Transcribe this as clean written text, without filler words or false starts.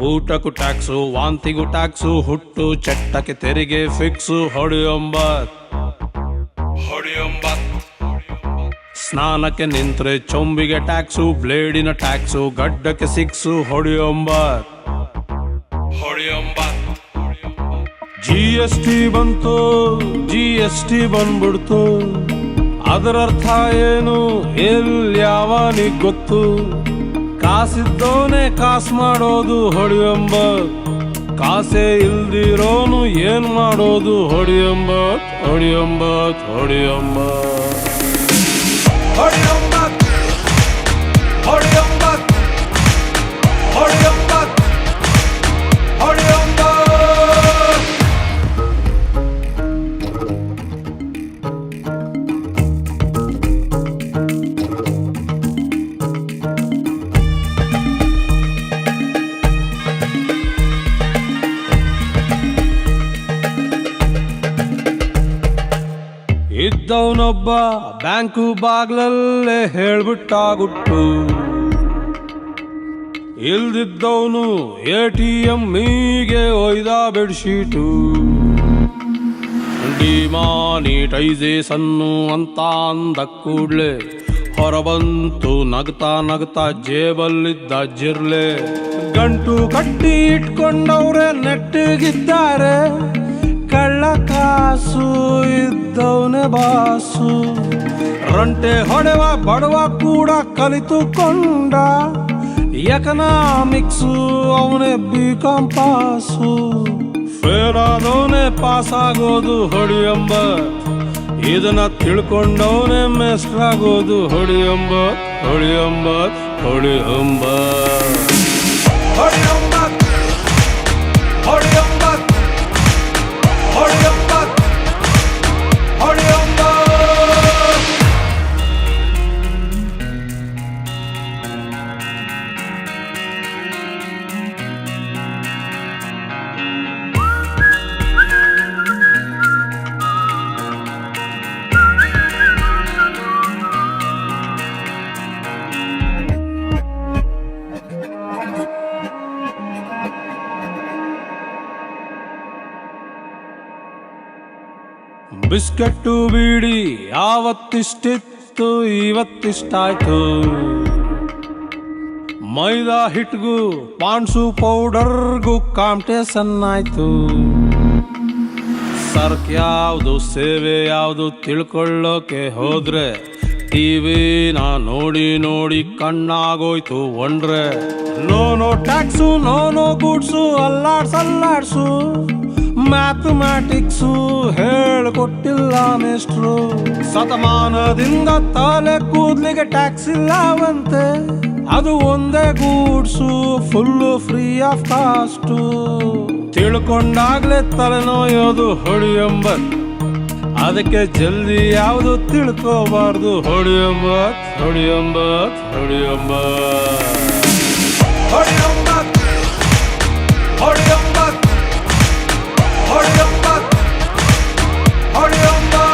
ಊಟಕ್ಕೂ tax, ವಾಂತಿಗೂ tax, ಹುಟ್ಟು ಚಟ್ಟಕ್ಕೆ ತೆರಿಗೆ ಫಿಕ್ಸು. ಹೊಡಿಯೊಂಬತ್ ಸ್ನಾನಕ್ಕೆ ನಿಂತ್ರೆ ಚೊಂಬಿಗೆ ಟ್ಯಾಕ್ಸು, ಬ್ಲೇಡಿನ ಟ್ಯಾಕ್ಸು, ಗಡ್ಡಕ್ಕೆ ಸಿಕ್ಸು. ಹೊಡಿಯೊಂಬತ್ GST ಬಂತು, GST ಬಂದ್ಬಿಡ್ತು. ಅದರರ್ಥ ಏನು ಎಲ್ಯಾವನಿಗ್ ಗೊತ್ತು? ಕಾಸಿದ್ದವನೇ ಕಾಸು ಮಾಡೋದು. ಹೊಡಿಯೊಂಬತ್ ಕಾಸೇ ಇಲ್ದಿರೋನು ಏನ್ ಮಾಡೋದು? ಹೊಡಿಯೊಂಬತ್ ಹೊಡಿಯೊಂಬತ್ ಹೊಡಿಯೊಂಬತ್ ಹೊಡಿಯೊಂಬತ್ ಹೊಡಿಯೊಂಬತ್ ಹೊಡಿಯೊಂಬತ್ ಹೊಡಿಯೊಂಬತ್. ಇದ್ದವನೊಬ್ಬ ಬ್ಯಾಂಕು ಬಾಗ್ಲಲ್ಲೇ ಹೇಳ್ಬಿಟ್ಟಾಗುಟ್ಟು, ಇಲ್ದಿದ್ದವನು ATM-ಗೆ ಒಯ್ದ ಬೆಡ್ಶೀಟು. ಡಿಮಾನಿಟೈಸೇಷನ್ನು ಅಂತ ಅಂದ ಕೂಡ್ಲೆ ಹೊರಬಂತು ನಗ್ತಾ ನಗ್ತಾ ಜೇಬಲ್ಲಿದ್ದ ಜಿರ್ಲೆ. ಗಂಟು ಕಟ್ಟಿ ಇಟ್ಕೊಂಡವ್ರೆ ನೆಟ್ಟಿಗಿದ್ದಾರೆ, ಕಳ್ಳ ಕಾಸು ಇದ್ದವನೇ ಬಾಸು. ರಂಟೆ ಹೊಡೆವ ಬಡವ ಕೂಡ ಕಲಿತುಕೊಂಡ, ಎಕನಾಮಿಕ್ಸು ಅವನೇ BCom ಪಾಸು. ಫೇಲ್ ಆದವನೇ ಪಾಸ್ ಆಗೋದು. ಹೊಡಿಯೊಂಬತ್ ಇದನ್ನ ತಿಳ್ಕೊಂಡವನೇ ಮೇಸ್ಟ್ರ್ ಆಗೋದು. ಹೊಡಿಯೊಂಬತ್ ಹೊಡಿಯೊಂಬತ್ ಹೊಡಿಯೊಂಬತ್ ಹೊಡಿಯೊಂಬತ್ ಹೊಡಿಯೊಂಬತ್ ಹೊಡಿಯೊಂಬತ್ ಹೊಡಿಯೊಂಬತ್. ಬಿಸ್ಕೆಟ್ಟು ಬೀಡಿ ಯಾವತ್ತಿಷ್ಟಿತ್ತು ಇವತ್ತಿಷ್ಟಾಯ್ತು. ಮೈದಾ ಹಿಟ್ಗೂ ಪಾನ್ಸು ಪೌಡರ್ಗೂ ಕಾಂಪಿಟೇಷನ್ ಆಯ್ತು. ಸರ್ಕ್ ಯಾವುದು ಸೇವೆ ಯಾವುದು ತಿಳ್ಕೊಳ್ಳೋಕೆ ಹೋದ್ರೆ ಟಿವಿನ ನೋಡಿ ನೋಡಿ ಕಣ್ಣಾಗೋಯ್ತು ಒಂಡ್ರೆ. ನೋ ಟ್ಯಾಕ್ಸು ನೋ ಗೂಡ್ಸು, ಅಲ್ಲಾಡ್ಸು ಮ್ಯಾಥಮ್ಯಾಟಿಕ್ಸು ಹೇಳ್ಕೊಟ್ಟಿಲ್ಲ ಮೇಷ್ಟ್ರು. ಶತಮಾನದಿಂದ ತಲೆ ಕೂದ್ಲಿಗೆ ಟ್ಯಾಕ್ಸ್ ಇಲ್ಲವಂತೆ, ಅದು ಒಂದೇ goods full free of cost. ತಿಳ್ಕೊಂಡಾಗ್ಲೇ ತಲೆನೋಯೋದು. ಹೊಡಿಯೊಂಬತ್ ಅದಕ್ಕೆ ಜಲ್ದಿ ಯಾವುದು ತಿಳ್ಕೋಬಾರ್ದು. ಹೊಡಿಯೊಂಬತ್ ಹೊಡಿಯೊಂಬತ್ ಹೊಡಿಯೊಂಬತ್